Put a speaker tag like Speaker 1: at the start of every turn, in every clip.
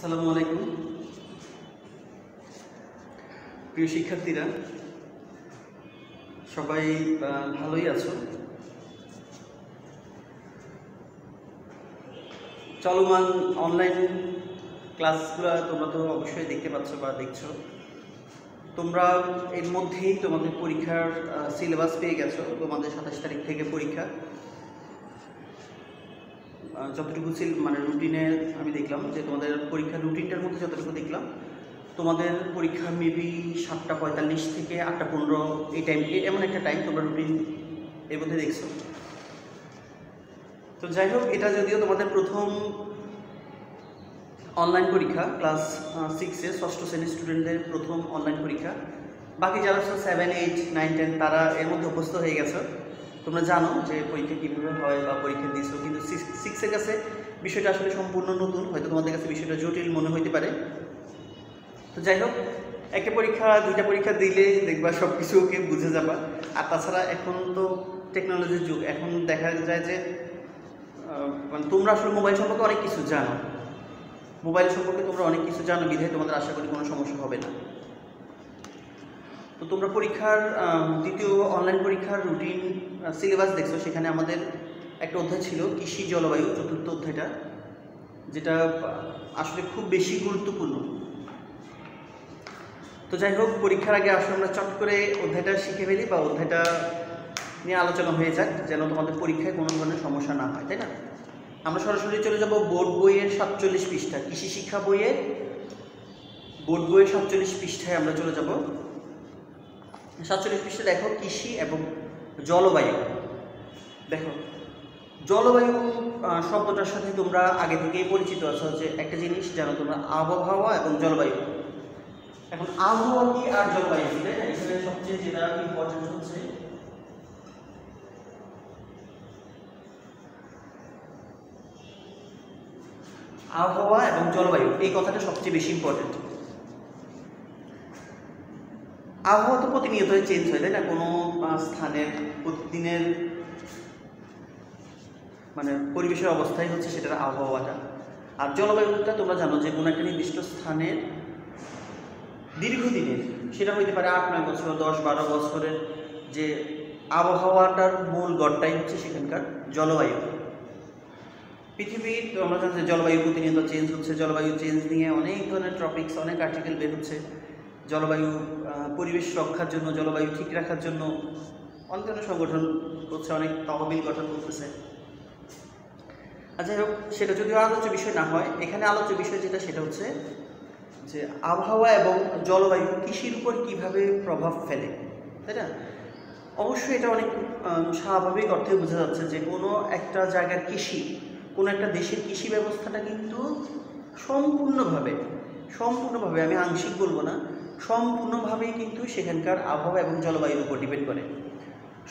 Speaker 1: আসসালামু আলাইকুম প্রিয় শিক্ষার্থীরা, সবাই ভালোই আছো? চলমান অনলাইন ক্লাসগুলো তোমরা তো অবশ্যই দেখতে পাচ্ছ বা দেখছো। তোমরা এর মধ্যেই তোমাদের পরীক্ষার সিলেবাস পেয়ে গেছো। তোমাদের 27 তারিখ থেকে পরীক্ষা। যতটুকু রুটিনে আমি দেখলাম যে তোমাদের পরীক্ষার রুটিনটার মধ্যে যতটুকু দেখলাম, তোমাদের পরীক্ষা মেবি 7:45 থেকে 8:15 এই টাইম, এমন একটা টাইম তোমরা রুটিন এর মধ্যে দেখছো। তো যাই হোক, এটা যদিও তোমাদের প্রথম অনলাইন পরীক্ষা, ক্লাস 6-এ 6ষ্ঠ শ্রেণীর স্টুডেন্টদের প্রথম অনলাইন পরীক্ষা। বাকি যারা 7, 8, 9, 10 তারা এর মধ্যে অভ্যস্ত হয়ে গেছো। তোমরা জানো যে পরীক্ষা কীভাবে হয় বা পরীক্ষা দিয়েছো, কিন্তু 6-এর কাছে বিষয়টা আসলে সম্পূর্ণ নতুন। হয়তো তোমাদের কাছে বিষয়টা জটিল মনে হইতে পারে। তো যাই হোক, একটা পরীক্ষা 2টা পরীক্ষা দিলে দেখবা সব কিছু ওকে বুঝে যাবা। আর তাছাড়া এখন তো টেকনোলজির যুগ, এখন দেখা যায় যে তোমরা আসলে মোবাইল সম্পর্কে অনেক কিছু জানো। মোবাইল সম্পর্কে তোমরা অনেক কিছু জানো বিধায় তোমাদের আশা করি কোনো সমস্যা হবে না। তো তোমরা পরীক্ষার দ্বিতীয় অনলাইন পরীক্ষার রুটিন সিলেবাস দেখছো। সেখানে আমাদের একটা অধ্যায় ছিল কৃষি জলবায়ু, 4র্থ অধ্যায়টা, যেটা আসলে খুব বেশি গুরুত্বপূর্ণ। তো যাই হোক, পরীক্ষার আগে আসলে আমরা চট করে অধ্যায়টা শিখে ফেলি বা অধ্যায়টা নিয়ে আলোচনা হয়ে যাক, যেন তোমাদের পরীক্ষায় কোনো ধরনের সমস্যা না হয়, তাই না? আমরা সরাসরি চলে যাব বোর্ড বইয়ের 47 পৃষ্ঠা, কৃষি শিক্ষা বইয়ের বোর্ড বইয়ের 47 পৃষ্ঠায় আমরা চলে যাব। 47 পৃষ্ঠা দেখো, কৃষি এবং জলবায়ু। দেখো, জলবায়ু শব্দটার সাথে তোমরা আগে থেকেই পরিচিত আছো যে একটা জিনিস জানো তোমরা, আবহাওয়া এবং জলবায়ু। এখন আবহাওয়া কি আর জলবায়ু কি, তাই না? এখানে সবচেয়ে যেটা ইম্পর্টেন্ট হচ্ছে আবহাওয়া এবং জলবায়ু, এই কথাটা সবচেয়ে বেশি ইম্পর্টেন্ট। আবহাওয়া তো প্রতিনিয়তই চেঞ্জ হয়, তাই না? কোনো স্থানের প্রতিদিনের পরিবেশের অবস্থাই হচ্ছে সেটার আবহাওয়াটা। আর জলবায়ুটা তোমরা জানো যে কোনো একটা নির্দিষ্ট স্থানের দীর্ঘদিনের, সেটা হইতে পারে 8-9 বছর, 10-12 বছরের যে আবহাওয়াটার মূল গড়টাই হচ্ছে সেখানকার জলবায়ু। পৃথিবীর আমরা জানি যে জলবায়ু প্রতিনিয়ত চেঞ্জ হচ্ছে। জলবায়ু চেঞ্জ নিয়ে অনেক ধরনের টপিকস, অনেক আর্টিকেল বের হচ্ছে। জলবায়ু পরিবেশ রক্ষার জন্য, জলবায়ু ঠিক রাখার জন্য অনেক ধরনের সংগঠন হচ্ছে, অনেক তহবিল গঠন করতেছে। যাই হোক, সেটা যদিও আলোচ্য বিষয় না হয়, এখানে আলোচ্য বিষয় যেটা সেটা হচ্ছে যে আবহাওয়া এবং জলবায়ু কৃষির উপর কীভাবে প্রভাব ফেলে, তাই না? অবশ্যই এটা অনেক স্বাভাবিক অর্থে বোঝা যাচ্ছে যে কোনো একটা জায়গার কৃষি, কোনো একটা দেশের কৃষি ব্যবস্থাটা কিন্তু সম্পূর্ণভাবে, আমি আংশিক বলবো না, সম্পূর্ণভাবেই কিন্তু সেখানকার আবহাওয়া এবং জলবায়ুর উপর ডিপেন্ড করে।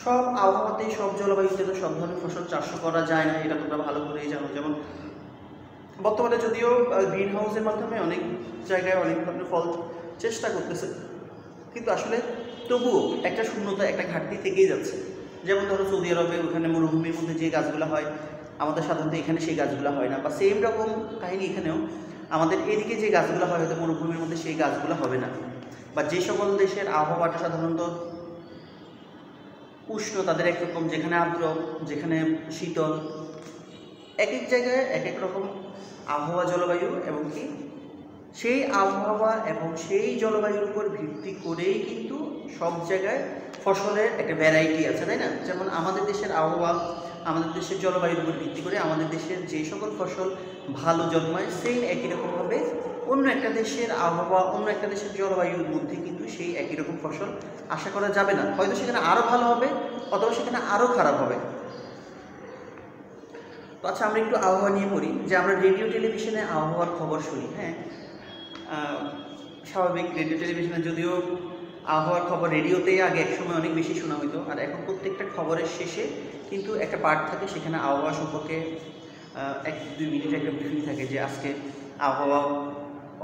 Speaker 1: সব আবহাওয়াতে, সব জলবায়ুতে তো সব ধরনের ফসল চাষ করা যায় না, এটা তোমরা ভালো করেই জানো। যেমন বর্তমানে যদিও গ্রিন হাউসের মাধ্যমে অনেক জায়গায় অনেক ধরনের ফল চেষ্টা করতেছে, কিন্তু আসলে তবুও একটা শূন্যতা, একটা ঘাটতি থেকেই যাচ্ছে। যেমন ধরো সৌদি আরবে, ওখানে মরুভূমির মধ্যে যে গাছগুলো হয়, আমাদের সাধারণত এখানে সেই গাছগুলো হয় না। বা সেম রকম কাহিনী এখানেও, আমাদের এদিকে যে গাছগুলো হয় হয়তো মরুভূমির মধ্যে সেই গাছগুলো হবে না। বা যে সকল দেশের আবহাওয়াটা সাধারণত উষ্ণ, তাদের একরকম, যেখানে আর্দ্র, যেখানে শীতল, এক এক জায়গায় এক এক রকম আবহাওয়া, জলবায়ু, এবং কি সেই আবহাওয়া এবং সেই জলবায়ুর উপর ভিত্তি করেই কিন্তু সব জায়গায় ফসলের একটা ভ্যারাইটি আছে, তাই না? যেমন আমাদের দেশের আবহাওয়া, আমাদের দেশের জলবায়ুর উপর ভিত্তি করে আমাদের দেশের যে সকল ফসল ভালো জন্মায়, সেই একই রকমভাবে অন্য একটা দেশের আবহাওয়া, অন্য একটা দেশের জলবায়ুর মধ্যে কিন্তু সেই একই রকম ফসল আশা করা যাবে না। হয়তো সেখানে আরও ভালো হবে, অথবা সেখানে আরও খারাপ হবে। তো আচ্ছা, আমরা একটু আবহাওয়া নিয়ে পড়ি। যে আমরা রেডিও টেলিভিশনে আবহাওয়ার খবর শুনি, হ্যাঁ, স্বাভাবিক। রেডিও টেলিভিশনে যদিও আবহাওয়ার খবর রেডিওতেই আগে একসময় অনেক বেশি শোনা হতো, আর এখন প্রত্যেকটা খবরের শেষে কিন্তু একটা পার্ট থাকে, সেখানে আবহাওয়া সম্পর্কে 1-2 মিনিট একটা ব্রিফিং থাকে যে আজকে আবহাওয়া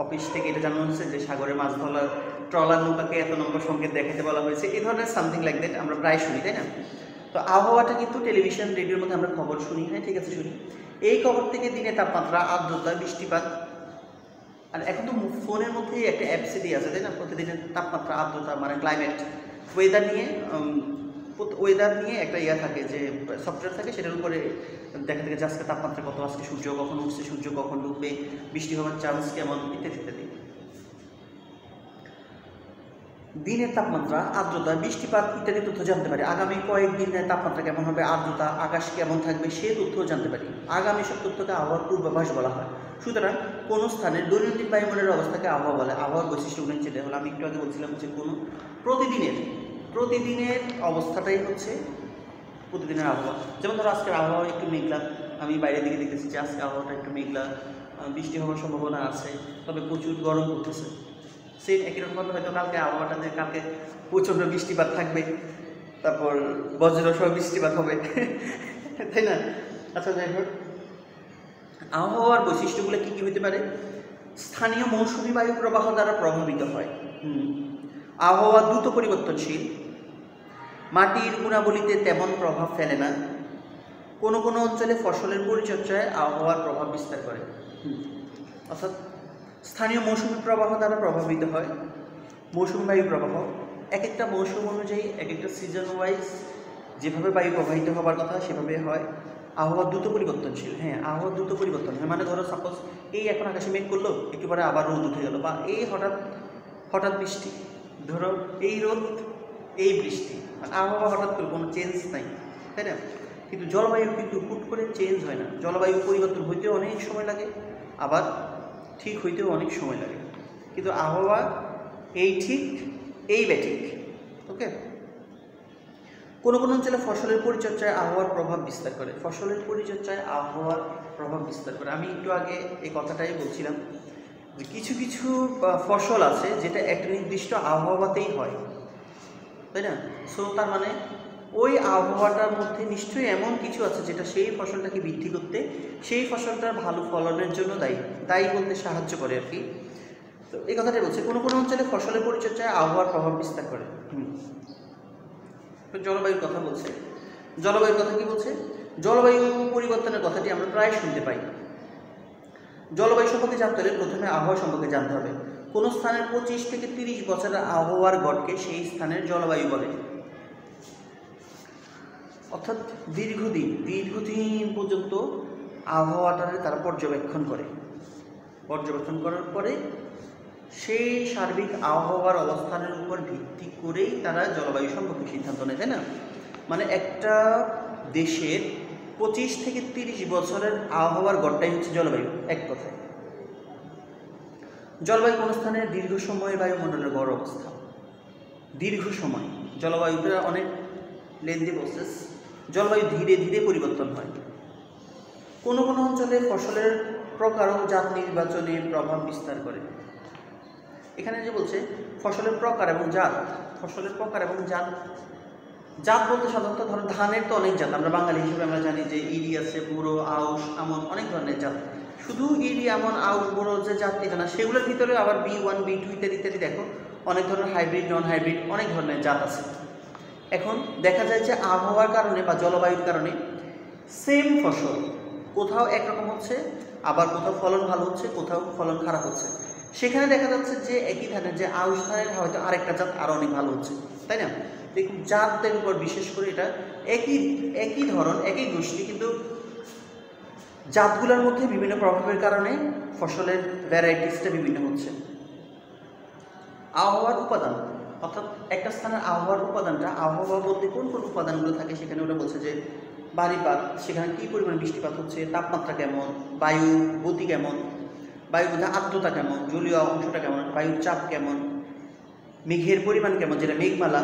Speaker 1: অফিস থেকে এটা জানানো হচ্ছে যে সাগরে মাছ ধরার ট্রলার নৌকাকে এত নম্বর সংকেত দেখাতে বলা হয়েছে। এই ধরনের সামথিং লাইক দ্যাট আমরা প্রায় শুনি, তাই না? তো আবহাওয়াটা কিন্তু টেলিভিশন, রেডিওর মধ্যে আমরা খবর শুনি, হ্যাঁ, ঠিক আছে, শুনি। এই খবর থেকে দিনে তাপমাত্রা, আর্দ্রতা, বৃষ্টিপাত আর এখন তো ফোনের মধ্যেই একটা অ্যাপসে দিয়ে আছে, তাই না? প্রতিদিনের তাপমাত্রা, আর্দ্রতা, মানে ক্লাইমেট, ওয়েদার নিয়ে একটা ইয়া থাকে, যে সফটওয়্যার থাকে, সেটার উপরে দেখা থাকে যে আজকে তাপমাত্রা কত, আজকে সূর্য কখন উঠছে, সূর্য কখন ডুববে, বৃষ্টি হওয়ার চান্স কেমন, ইত্যাদি ইত্যাদি। দিনের তাপমাত্রা, আর্দ্রতা, বৃষ্টিপাত ইত্যাদি তথ্য জানতে পারি। আগামী কয়েকদিনের তাপমাত্রা কেমন হবে, আর্দ্রতা, আকাশ কেমন থাকবে, সে তথ্যও জানতে পারি। আগামী সব তথ্যকে আবহাওয়ার পূর্বাভাস বলা হয়। সুতরাং কোনো স্থানের দৈনন্দিন বায়ুমণ্ডলের অবস্থাকে আবহাওয়া বলে। আবহাওয়ার বৈশিষ্ট্যগুলো যেটা হলো, আমি একটু আগে বলছিলাম যে কোনো প্রতিদিনের অবস্থাটাই হচ্ছে প্রতিদিনের আবহাওয়া। যেমন ধরো আজকের আবহাওয়া একটু মেঘলা, আমি বাইরের দিকে দেখতেছি যে আজকে আবহাওয়াটা একটু মেঘলা, বৃষ্টি হওয়ার সম্ভাবনা আছে, তবে প্রচুর গরম করতেছে। সেই একই রকমভাবে হয়তো কালকে আবহাওয়াটাতে কালকে প্রচণ্ড বৃষ্টিপাত থাকবে, তারপর বজ্রসহ বৃষ্টিপাত হবে, তাই না? আচ্ছা, যাই হোক, আবহাওয়ার বৈশিষ্ট্যগুলো কী কী হতে পারে? স্থানীয় মৌসুমী বায়ু প্রবাহ দ্বারা প্রভাবিত হয়। আবহাওয়া দ্রুত পরিবর্তনশীল, মাটির গুণাবলীতে তেমন প্রভাব ফেলে না, কোনো কোনো অঞ্চলে ফসলের পরিচর্যায় আবহাওয়ার প্রভাব বিস্তার করে। অর্থাৎ স্থানীয় মৌসুমী প্রবাহ দ্বারা প্রভাবিত হয়। মৌসুমী বায়ু প্রবাহ এক একটা মৌসুম অনুযায়ী, এক একটা সিজন ওয়াইজ যেভাবে বায়ু প্রবাহিত হবার কথা সেভাবে হয়। আবহাওয়া দ্রুত পরিবর্তনশীল। হ্যাঁ, আবহাওয়া দ্রুত পরিবর্তন হয়, মানে ধরো সাপোজ এই এখন আকাশে মেঘ করলো, একটু পরে আবার রোদ উঠে গেল, বা এই হঠাৎ বৃষ্টি, ধরো এই রোদ এই বৃষ্টি, মানে আবহাওয়া হঠাৎ করে কোনো চেঞ্জ নাই, তাই না? কিন্তু জলবায়ু কিন্তু হুট করে চেঞ্জ হয় না। জলবায়ু পরিবর্তন হইতেও অনেক সময় লাগে, আবার ঠিক হইতেও অনেক সময় লাগে। কিন্তু আবহাওয়া এই ঠিক এই ব্যাঠিক। ওকে, কোনো কোনো অঞ্চলে ফসলের পরিচর্যায় আবহাওয়ার প্রভাব বিস্তার করে। ফসলের পরিচর্যায় আবহাওয়ার প্রভাব বিস্তার করে, আমি একটু আগে এই কথাটাই বলছিলাম যে কিছু কিছু ফসল আছে যেটা একটা নির্দিষ্ট আবহাওয়াতেই হয়, তাই না? সো তার মানে ওই আবহাওয়াটার মধ্যে নিশ্চয়ই এমন কিছু আছে যেটা সেই ফসলটাকে বৃদ্ধি করতে, সেই ফসলটার ভালো ফলনের জন্য দায়ী বলতে সাহায্য করে আর কি। তো এই কথাটাই বলছে, কোনো কোনো অঞ্চলে ফসলের পরিচর্যায় আবহাওয়ার প্রভাব বিস্তার করে। জলবায়ুর কথা বলছে। জলবায়ুর কথা কি বলছে? জলবায়ু পরিবর্তনের কথাটি আমরা প্রায় শুনতে পাই। জলবায়ু সম্পর্কে জানতে হলে প্রথমে আবহাওয়া সম্পর্কে জানতে হবে। কোনো স্থানের 25 থেকে 30 বছরের আবহাওয়ার গড়কে সেই স্থানের জলবায়ু বলে। অর্থাৎ দীর্ঘদিন পর্যন্ত আবহাওয়াটাকে তারা পর্যবেক্ষণ করার পরে সেই সার্বিক আবহাওয়ার অবস্থানের উপর ভিত্তি করেই তারা জলবায়ু সম্পর্কে সিদ্ধান্ত নেয়, তাই না? মানে একটা দেশের 25 থেকে 30 বছরের আবহাওয়ার গড়টাই হচ্ছে জলবায়ু, এক কথায়। জলবায়ু কোন স্থানের দীর্ঘ সময়ের বায়ুমণ্ডলের গড় অবস্থা। দীর্ঘ সময়, জলবায়ুটা অনেক লেন্দি প্রসেস। জলবায়ু ধীরে ধীরে পরিবর্তন হয়। কোনো কোনো অঞ্চলে ফসলের প্রকার ও জাত নির্বাচনে প্রভাব বিস্তার করে। এখানে যে বলছে ফসলের প্রকার এবং জাত, জাত বলতে সাধারণত ধরো ধানের তো অনেক জাত, আমরা বাঙালি হিসেবে আমরা জানি যে ইরি আছে, বুড়ো, আউশ, আমন, অনেক ধরনের জাত। শুধু ইরি, আমন, আউশ, বুড়ো যে জাত এটা না, সেগুলোর ভিতরে আবার B1, B2 ইত্যাদি দেখো অনেক ধরনের হাইব্রিড, নন হাইব্রিড, অনেক ধরনের জাত আছে। এখন দেখা যায় যে আবহাওয়ার কারণে বা জলবায়ুর কারণে সেম ফসল কোথাও একরকম হচ্ছে, আবার কোথাও ফলন ভালো হচ্ছে, কোথাও ফলন খারাপ হচ্ছে। সেখানে দেখা যাচ্ছে যে একই ধানের, যে আউশ ধানের হয়তো আরেকটা জাত আরও অনেক ভালো হচ্ছে, তাই না? দেখুন জাতদের উপর বিশেষ করে এটা একই ধরন, একই গোষ্ঠী, কিন্তু জাতগুলোর মধ্যে বিভিন্ন প্রভাবের কারণে ফসলের ভ্যারাইটিসটা বিভিন্ন হচ্ছে। আবহাওয়ার উপাদান, অর্থাৎ একটা স্থানের আবহাওয়ার উপাদানটা, আবহাওয়া বলতে কোন কোন উপাদানগুলো থাকে সেখানে ওরা বলছে যে বাড়িপাত, সেখানে কী পরিমাণ বৃষ্টিপাত হচ্ছে, তাপমাত্রা কেমন, বায়ু গতি কেমন, বায়ুর মধ্যে আর্দ্রতা কেমন, জলীয় অংশটা কেমন, বায়ুর চাপ কেমন, মেঘের পরিমাণ কেমন, যেটা মেঘমালা,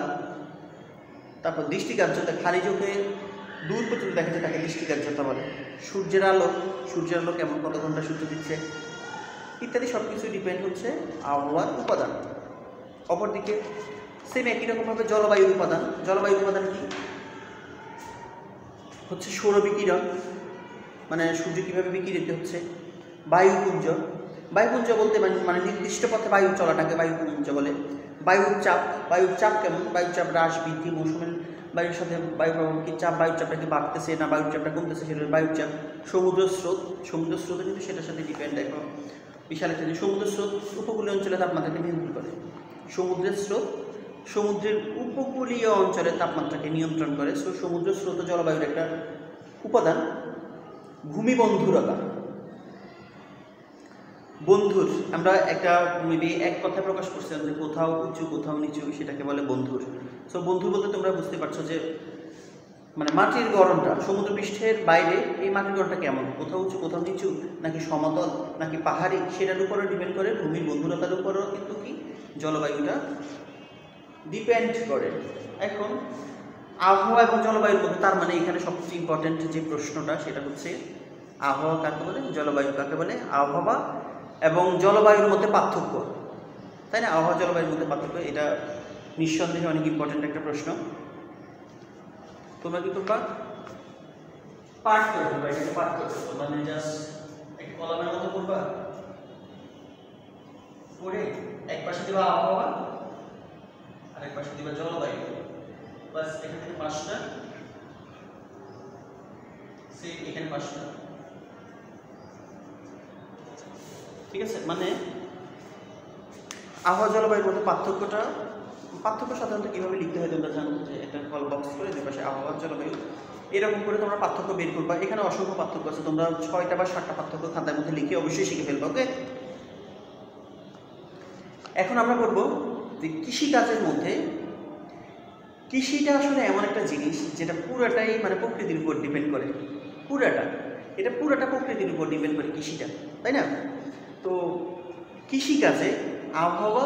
Speaker 1: তারপর দৃষ্টিকার্যতা, খালি চোখে দূর পর্যন্ত দেখা যায় তাকে দৃষ্টিকার্যতা বলে। সূর্যের আলো কেমন, কত ঘন্টা সূর্য দিচ্ছে ইত্যাদি সব কিছু ডিপেন্ড হচ্ছে আবহাওয়ার উপাদান। অপরদিকে সেম একই রকমভাবে জলবায়ুর উপাদান কি হচ্ছে? সৌরবিকিরণ, মানে সূর্য কীভাবে বিকিরিত হচ্ছে। বায়ুপুঞ্জ বলতে মানে নির্দিষ্ট পথে বায়ু চলাটাকে বায়ুপুঞ্জ বলে। বায়ুর চাপ কেমন, বায়ুর চাপ হ্রাস বৃদ্ধি, মৌসুমের বায়ুর সাথে বায়ু প্রবাহ কি চাপ, বায়ুর চাপটা কি বাড়তেছে না বায়ুর চাপটা কমতেছে, সেটা বায়ুর চাপ। সমুদ্র স্রোত কিন্তু সেটার সাথে ডিপেন্ড। দেখো বিশাল একটা জিনিস। সমুদ্রের স্রোত উপকূলীয় অঞ্চলে তাপমাত্রাকে নিয়ন্ত্রণ করে। সমুদ্রের স্রোত সমুদ্রের উপকূলীয় অঞ্চলের তাপমাত্রাকে নিয়ন্ত্রণ করে। সো সমুদ্রের স্রোত জলবায়ুর একটা উপাদান। ভূমিবন্ধুরতা, বন্ধুর আমরা একটা মেবি এক কথায় প্রকাশ করছিলাম যে কোথাও উঁচু কোথাও নিচু, সেটাকে বলে বন্ধুর। সো বন্ধুর বলতে তোমরা বুঝতে পারছো যে মানে মাটির গড়নটা, সমুদ্র পৃষ্ঠের বাইরে এই মাটির গড়নটা কেমন, কোথাও উঁচু কোথাও নিচু, নাকি সমতল নাকি পাহাড়ি, সেটার উপরে ডিপেন্ড করে। ভূমির বন্ধুরতার উপরও কিন্তু কি জলবায়ুটা ডিপেন্ড করে। এখন আবহাওয়া এবং জলবায়ুর মধ্যে, তার মানে এখানে সবচেয়ে ইম্পর্টেন্ট যে প্রশ্নটা সেটা হচ্ছে আবহাওয়া কাকে বলে, জলবায়ু কাকে বলে। আবহাওয়া এবং জলবায়ুর মধ্যে পার্থক্য, তাই না? আবহাওয়া জলবায়ুর মধ্যে পার্থক্য, এটা নিঃসন্দেহে অনেক ইম্পর্টেন্ট একটা প্রশ্ন। তোমরা কি করবা, পার্ট করে দেবা, এটাকে পার্ট করে দেবো, মানে জাস্ট একটা কলামের মতো করবা, করে এক পাশে দিবা আবহাওয়া আর এক পাশে দিবা জলবায়ু। বাস এখান থেকে 5টা, সেই এখানে 5টা, ঠিক আছে? মানে আবহাওয়া জলবায়ুর মধ্যে পার্থক্য সাধারণত কীভাবে লিখতে হয় তোমরা জানো, যে একটা কল বক্স করে দুই পাশে আবহাওয়া জলবায়ু, এরকম করে তোমরা পার্থক্য বের করবা। এখানে অসংখ্য পার্থক্য আছে, তোমরা 6টা বা 7টা পার্থক্য খাতার মধ্যে লিখে অবশ্যই শিখে ফেলবো। ওকে, এখন আমরা বলবো যে কৃষিকাজের মধ্যে, কৃষিটা আসলে এমন একটা জিনিস যেটা পুরাটাই মানে প্রকৃতির উপর ডিপেন্ড করে। পুরাটা প্রকৃতির উপর ডিপেন্ড করে কৃষিটা, তাই না? তো কৃষিকাজে আবহাওয়া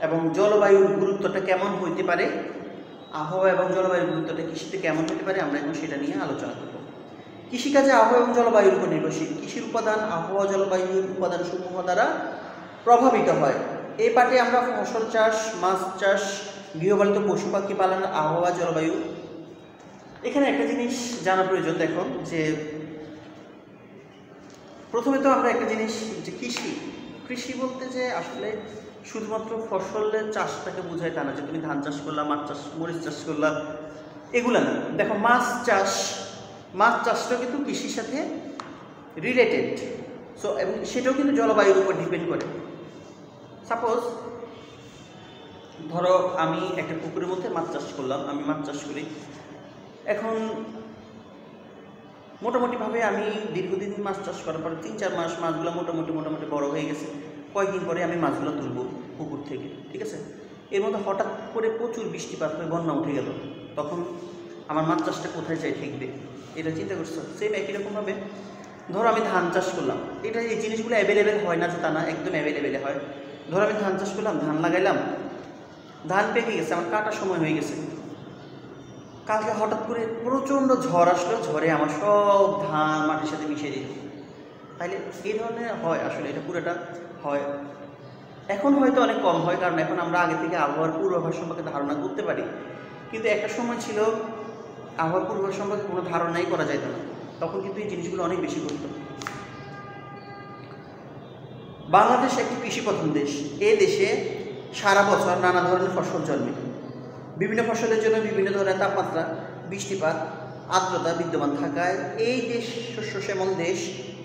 Speaker 1: এবং জলবায়ুর গুরুত্বটা কেমন হইতে পারে, আবহাওয়া এবং জলবায়ুর গুরুত্বটা কৃষিতে কেমন হতে পারে, আমরা এখন সেটা নিয়ে আলোচনা করব। কৃষিকাজে আবহাওয়া এবং জলবায়ুর উপর নির্ভরশীল। কৃষির উপাদান আবহাওয়া জলবায়ুর উপাদানসমূহ দ্বারা প্রভাবিত হয়। এই পাঠে আমরা ফসল চাষ, মাছ চাষ, গৃহপালিত পশু পাখি পালন, আবহাওয়া জলবায়ু। এখানে একটা জিনিস জানা প্রয়োজন। দেখো যে প্রথমে তো আমরা একটা জিনিস, যে কৃষি বলতে যে আসলে শুধুমাত্র ফসলের চাষটাকে বোঝায় তা না, যে তুমি ধান চাষ করলা, মাছ চাষ, মরিচ চাষ করলা, এগুলো না। দেখো মাছ চাষটাও কিন্তু কৃষির সাথে রিলেটেড। সো এবং সেটাও কিন্তু জলবায়ুর উপর ডিপেন্ড করে। সাপোজ ধরো আমি একটা পুকুরের মধ্যে মাছ চাষ করলাম, আমি মাছ চাষ করি। এখন মোটামুটিভাবে আমি দীর্ঘদিন মাছ চাষ করার পর 3-4 মাস মাছগুলো মোটামুটি বড় হয়ে গেছে। কয়েকদিন পরে আমি মাছগুলো তুলবো পুকুর থেকে, ঠিক আছে? এর মধ্যে হঠাৎ করে প্রচুর বৃষ্টিপাত হয়ে বন্যা উঠে গেল, তখন আমার মাছ চাষটা কোথায় যায় ঠেকবে, এটা চিন্তা করছো? সেম একই রকমভাবে ধরো আমি ধান চাষ করলাম। এটা এই জিনিসগুলো অ্যাভেলেবেল হয় না যে তা না, একদম অ্যাভেলেবেল হয়। ধরো আমি ধান চাষ করলাম, ধান লাগাইলাম, ধান পেকে গেছে, আমার কাটার সময় হয়ে গেছে। কালকে হঠাৎ করে প্রচণ্ড ঝড় আসলো, ঝড়ে আমার সব ধান মাটির সাথে মিশিয়ে দিল। তাইলে এই ধরনের হয়, আসলে এটা পুরোটা হয়। এখন হয়তো অনেক কম হয়, কারণ এখন আমরা আগে থেকে আবহাওয়ার পূর্বাভাস সম্পর্কে ধারণা করতে পারি। কিন্তু একটা সময় ছিল আবহাওয়ার পূর্বাভাস সম্পর্কে কোনো ধারণাই করা যেত না, তখন কিন্তু এই জিনিসগুলো অনেক বেশি ঘটত। বাংলাদেশ একটি কৃষিপ্রধান দেশ। এই দেশে সারা বছর নানা ধরনের ফসল জন্মে। বিভিন্ন ফসলের জন্য বিভিন্ন ধরনের তাপমাত্রা, বৃষ্টিপাত, আর্দ্রতা বিদ্যমান থাকায় এই দেশ শস্য শ্যামল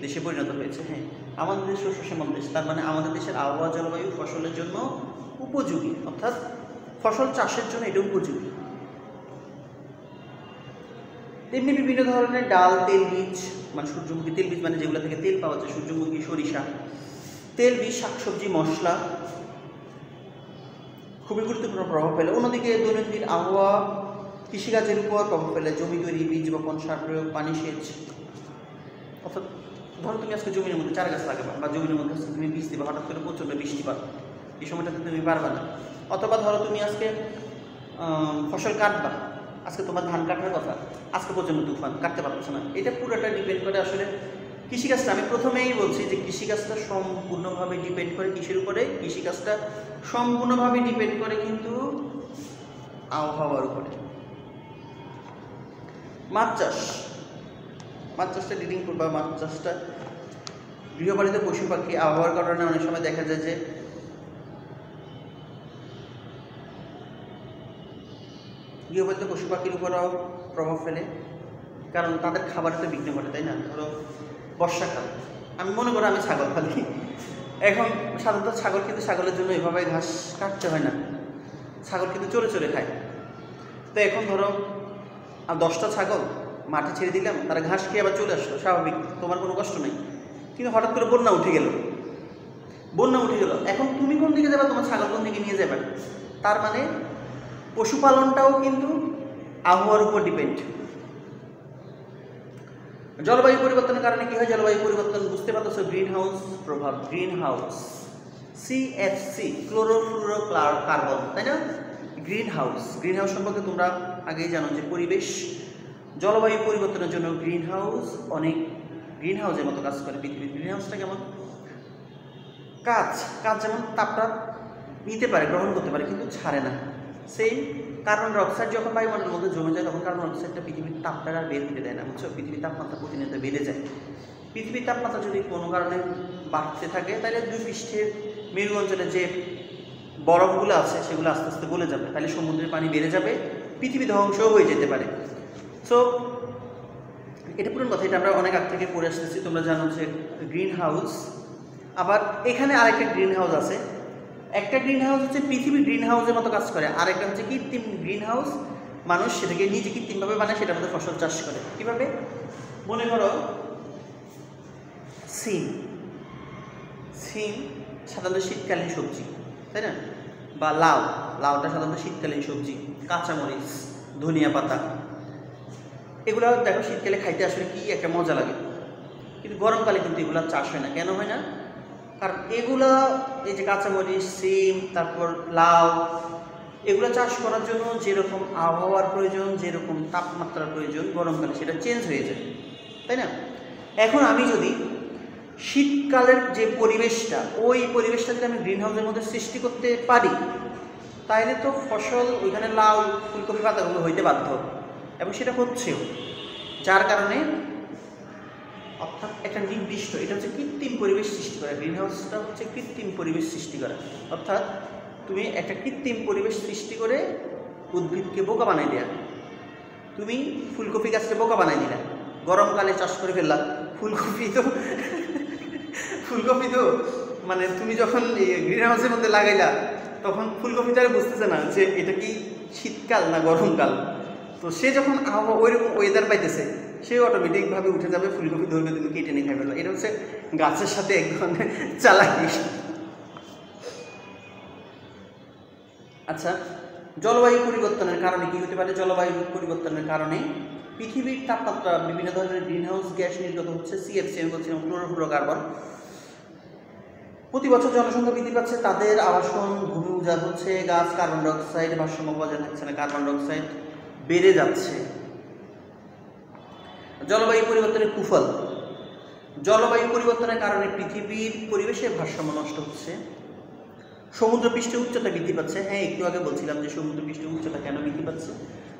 Speaker 1: দেশে পরিণত হয়েছে। হ্যাঁ, আমাদের দেশ শস্য শ্যামল দেশ, তার মানে আমাদের দেশের আবহাওয়া জলবায়ু ফসলের জন্য উপযোগী, অর্থাৎ ফসল চাষের জন্য এটা উপযোগী। তেমনি বিভিন্ন ধরনের ডাল, তেলবীজ, মানে সূর্যমুখী তেলবীজ মানে যেগুলো থেকে তেল পাওয়া যায়, সূর্যমুখী, সরিষা, তেলবীজ, শাকসবজি, মশলা খুবই গুরুত্বপূর্ণ প্রভাব ফেলে। অন্যদিকে দৈনন্দিন আবহাওয়া কৃষিকাজের উপর প্রভাব ফেলে। জমি তৈরি, বীজ বপন, সার প্রয়োগ, পানি সেচ। অর্থাৎ ধরো তুমি আজকে জমির মধ্যে চারা গাছ লাগাবা, বা জমির মধ্যে তুমি বীজ দিবা, হঠাৎ করে প্রচণ্ড বৃষ্টিপাত, এই সময়টাতে তুমি পারবা না। অথবা ধরো তুমি আজকে ফসল কাটবা, আজকে তোমার ধান কাটার কথা, আজকে প্রচণ্ড তুফান, কাটতে পারছো না। এটা পুরোটা ডিপেন্ড করে আসলে কৃষিকাজটা। আমি প্রথমেই বলছি যে কৃষিকাজটা সম্পূর্ণভাবে ডিপেন্ড করে কিসের উপরে? কৃষিকাজটা সম্পূর্ণভাবে ডিপেন্ড করে কিন্তু আবহাওয়ার উপরে। মাছ চাষটা ডিলিং করবা। মাছ চাষটা গৃহপালিত পশু পাখি, আবহাওয়ার কারণে অনেক সময় দেখা যায় যে গৃহপালিত পশু পাখির উপরও প্রভাব ফেলে, কারণ তাদের খাবারটা বিঘ্ন ঘটে, তাই না? ধরো বর্ষাকাল, আমি মনে করো আমি ছাগল পালি, এখন সাধারণত ছাগল কিন্তু ছাগলের জন্য এভাবে ঘাস কাটতে হয় না, ছাগল কিন্তু চড়ে চড়ে খায়। তো এখন ধরো 10টা ছাগল মাঠে ছেড়ে দিলাম, তারা ঘাস খেয়ে আবার চলে আসলো, স্বাভাবিক, তোমার কোনো কষ্ট নেই। কিন্তু হঠাৎ করে বন্যা উঠে গেল, এখন তুমি কোন দিকে যাবে, তোমার ছাগল কোন দিকে নিয়ে যাবে? তার মানে পশুপালনটাও কিন্তু আবহাওয়ার উপর ডিপেন্ড। জলবায়ু পরিবর্তনের কারণে কি হয়? জলবায়ু পরিবর্তন বুঝতে পারতেছো, গ্রিন হাউস প্রভাব, গ্রিন হাউস CFC, ক্লোরোফ্লুরোকার্বন, তাই না? গ্রিন হাউস সম্পর্কে তোমরা আগেই জানো যে পরিবেশ জলবায়ু পরিবর্তনের জন্য গ্রিন হাউসের মতো কাজ করে পৃথিবীর। গ্রিন হাউসটা কেমন কাজ যেমন তাপটা নিতে পারে, গ্রহণ করতে পারে, কিন্তু ছাড়ে না। সেই কার্বন ডাই অক্সাইড যখন বায়ুমণ্ডলের মধ্যে জমে যায়, তখন কার্বন ডাই অক্সাইডটা পৃথিবীর তাপটা আর বের হতে দেয় না, বুঝছো? পৃথিবীর তাপমাত্রা প্রতিনিয়ত বেড়ে যায়। পৃথিবীর তাপমাত্রা যদি কোনো কারণে বাড়তে থাকে, তাহলে দুই পৃষ্ঠের মেরু অঞ্চলে যে বরফগুলো আছে সেগুলো আস্তে আস্তে গলে যাবে, তাহলে সমুদ্রের পানি বেড়ে যাবে, পৃথিবী ধ্বংসও হয়ে যেতে পারে। সো এটা পুরনো কথা, এটা আমরা অনেক আগ থেকে পড়ে আসতেছি, তোমরা জানো যে গ্রিন হাউস। আবার এখানে আরেকটা গ্রিন হাউস আছে, একটা গ্রিন হাউস হচ্ছে পৃথিবী গ্রিন হাউসের মতো কাজ করে, আরেকটা হচ্ছে কৃত্রিম গ্রিন হাউস, মানুষ সেটাকে নিজে কৃত্রিমভাবে বানায়, সেটার মধ্যে ফসল চাষ করে। কীভাবে? মনে করো সিম সাধারণত শীতকালীন সবজি, তাই না? বা লাউটা সাধারণত শীতকালীন সবজি, কাঁচামরিচ, ধনিয়া পাতা, এগুলো দেখো শীতকালে খাইতে আসলে কি একটা মজা লাগে, কিন্তু গরমকালে কিন্তু এগুলো চাষ হয় না। কেন হয় না? কারণ এগুলো, এই যে কাঁচামরিচ, সিম, তারপর লাউ, এগুলো চাষ করার জন্য যেরকম আবহাওয়ার প্রয়োজন, যেরকম তাপমাত্রার প্রয়োজন, গরমকালে সেটা চেঞ্জ হয়ে যায়, তাই না? এখন আমি যদি শীতকালের যে পরিবেশটা, ওই পরিবেশটা যদি আমি গ্রিন হাউসের মধ্যে সৃষ্টি করতে পারি, তাহলে তো ফসল ওইখানে লাউ, ফুলকপি, পাতাগুলো হইতে বাধ্য, এবং সেটা হচ্ছেও। যার কারণে অর্থাৎ একটা নির্দিষ্ট, এটা হচ্ছে কৃত্রিম পরিবেশ সৃষ্টি করা। গ্রিন হাউসটা হচ্ছে কৃত্রিম পরিবেশ সৃষ্টি করা, অর্থাৎ তুমি একটা কৃত্রিম পরিবেশ সৃষ্টি করে উদ্ভিদকে বোকা বানাই দেয়া। তুমি ফুলকপি গাছকে বোকা বানাই দিলা, গরমকালে চাষ করে ফেললা। ফুলকপি তো মানে তুমি যখন গ্রিন হাউসের মধ্যে লাগাইলা, তখন ফুলকপিটা বুঝতেছে না যে এটা কি শীতকাল না গরমকাল। তো সে যখন ওইরকম ওয়েদার পাইতেছে, সে অটোমেটিকভাবে উঠে যাবে, ফুলকপি ধরবে, তুমি কেটে নিয়ে খাই ফেলবে। এটা হচ্ছে গাছের সাথে এক ধরনের চালাকি। আচ্ছা, জলবায়ু পরিবর্তনের কারণে কি হতে পারে? জলবায়ু পরিবর্তনের কারণে পৃথিবীর তাপমাত্রা, বিভিন্ন ধরনের গ্রিন হাউস গ্যাস নির্গত হচ্ছে, CFC আমি বলছিলাম, ক্লোরোফ্লুরোকার্বন। প্রতি বছর জনসংখ্যা বৃদ্ধি পাচ্ছে, তাদের আবাসন ভূমি উজাড় হচ্ছে, গাছ কার্বন ডাই অক্সাইড ভারসাম্য বজায় থাকছে না, কার্বন ডাই অক্সাইড বেড়ে যাচ্ছে। জলবায়ু পরিবর্তনের কুফল, জলবায়ু পরিবর্তনের কারণে পৃথিবীর পরিবেশের ভারসাম্য নষ্ট হচ্ছে, সমুদ্রপৃষ্ঠের উচ্চতা বৃদ্ধি পাচ্ছে। হ্যাঁ, একটু আগে বলছিলাম যে সমুদ্রপৃষ্ঠের উচ্চতা কেন বৃদ্ধি পাচ্ছে,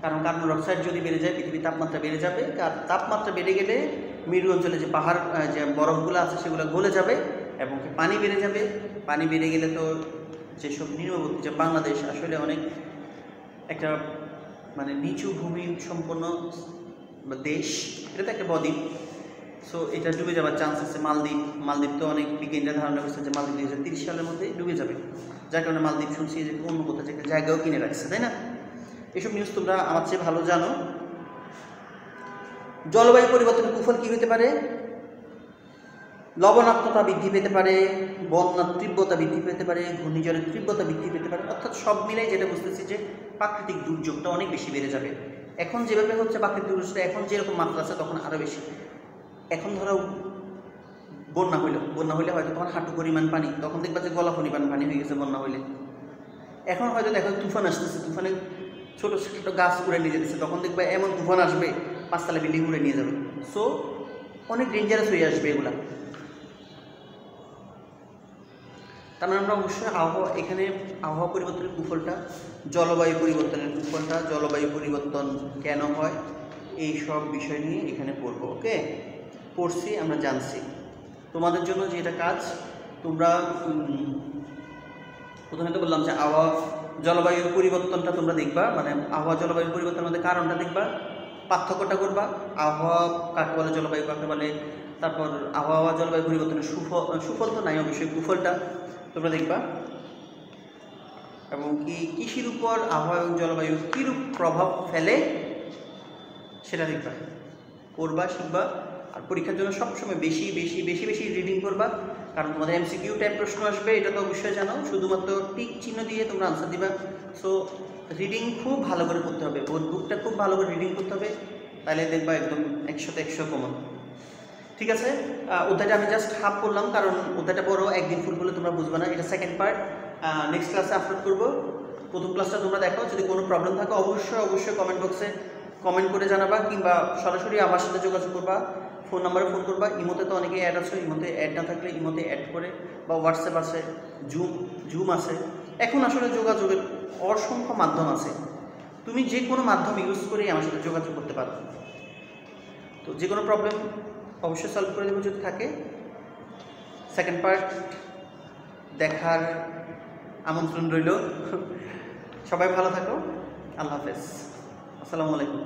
Speaker 1: কারণ কার্বন ডাই অক্সাইড যদি বেড়ে যায়, পৃথিবীর তাপমাত্রা বেড়ে যাবে। তাপমাত্রা বেড়ে গেলে মেরু অঞ্চলে যে পাহাড়, যে বরফগুলো আছে, সেগুলো গলে যাবে এবং পানি বেড়ে যাবে। পানি বেড়ে গেলে তো যেসব নিম্নবর্তী, যে বাংলাদেশ আসলে অনেক একটা মানে নিচু ভূমি সম্পন্ন দেশ, এটা তো একটা বদ্বীপ। সো এটা ডুবে যাওয়ার চান্স আছে। মালদ্বীপ তো অনেক বিজ্ঞানীরা ধারণা করছে যে মালদ্বীপ 2030 সালের মধ্যে ডুবে যাবে, যার কারণে মালদ্বীপ শুনছি যে অন্য কোথাও একটা জায়গাও কিনে রাখছে, তাই না? এসব নিউজ তোমরা আমার চেয়ে ভালো জানো। জলবায়ু পরিবর্তনের কুফল কী হতে পারে? লবণাক্ততা বৃদ্ধি পেতে পারে, বন্যার তীব্রতা বৃদ্ধি পেতে পারে, ঘূর্ণিঝড়ের তীব্রতা বৃদ্ধি পেতে পারে। অর্থাৎ সব মিলাই যেটা বুঝতেছি যে প্রাকৃতিক দুর্যোগটা অনেক বেশি বেড়ে যাবে। এখন যেভাবে হচ্ছে প্রাকৃতিক দুর্যোগটা, এখন যেরকম মাত্রা আছে, তখন আরও বেশি। এখন ধরো বন্যা হইলে হয়তো তোমার হাঁটু পরিমাণ পানি, তখন দেখবা যে গলা পরিমাণ পানি হয়ে গেছে বন্যা হইলে। এখন হয়তো দেখো তুফান আসতেছে, তুফানে ছোটো ছোটো গাছ উড়ে নিয়ে যেতেছে, তখন দেখবা এমন তুফান আসবে 5 তলা বিল্ডিং উড়ে নিয়ে যাবে। সো অনেক ডেঞ্জারাস হয়ে আসবে এগুলা। তার মানে আমরা অবশ্যই এখানে আবহাওয়া পরিবর্তনের কুফলটা, জলবায়ু পরিবর্তনের কুফলটা, জলবায়ু পরিবর্তন কেন হয়, এই সব বিষয় নিয়ে এখানে পড়বো। ওকে, পড়ছি, আমরা জানছি। তোমাদের জন্য যেটা কাজ, তোমরা প্রথমে তো বললাম যে জলবায়ু পরিবর্তনটা তোমরা দেখবা, মানে আবহাওয়া জলবায়ু পরিবর্তনের মধ্যে কারণটা দেখবা, পার্থক্যটা করবা। আবহাওয়া কাকে বলে, জলবায়ু কাকে বলে, তারপর আবহাওয়া জলবায়ু পরিবর্তনের সুফল তো নাই, অবশ্যই কুফলটা তোমরা দেখবা। এবং কি কৃষির উপর আবহাওয়া এবং জলবায়ু কীরূপ প্রভাব ফেলে সেটা দেখবা, করবা, শিখবা। আর পরীক্ষার জন্য সবসময় বেশি বেশি বেশি বেশি রিডিং করবা, কারণ তোমাদের এমসিকিউ টাইপ প্রশ্ন আসবে, এটা তো অবশ্যই জানো। শুধুমাত্র টিক চিহ্ন দিয়ে তোমরা আনসার দিবা। সো রিডিং খুব ভালো করে করতে হবে, বুকটা খুব ভালো করে রিডিং করতে হবে, তাহলে দেখবা একদম 100তে 100 কমন। ঠিক আছে, অধ্যায়টা আমি জাস্ট হাফ করলাম, কারণ অধ্যায়টা বড়, একদিন ফুল বলে তোমরা বুঝবে না। এটা সেকেন্ড পার্ট, নেক্সট ক্লাসে আপলোড করবো। প্রথম ক্লাসটা তোমরা দেখো, যদি কোনো প্রবলেম থাকে অবশ্যই অবশ্যই কমেন্ট বক্সে কমেন্ট করে জানাবা, কিংবা সরাসরি আমার সাথে যোগাযোগ করবা, ফোন নাম্বারে ফোন করবা। ইমোতে তো অনেকেই অ্যাড আছে, ইমোতে অ্যাড না থাকলে ইমোতে অ্যাড করে, বা হোয়াটসঅ্যাপ আছে, জুম আছে। এখন আসলে যোগাযোগের অসংখ্য মাধ্যম আছে, তুমি যে কোনো মাধ্যম ইউজ করে আমার সাথে যোগাযোগ করতে পারো। তো যে কোনো প্রবলেম অবশ্যই সলভ করে দেবো যদি থাকে। সেকেন্ড পার্ট দেখার আমন্ত্রণ রইল। সবাই ভালো থাকো, আল্লাহ হাফেজ, আসসালামু আলাইকুম।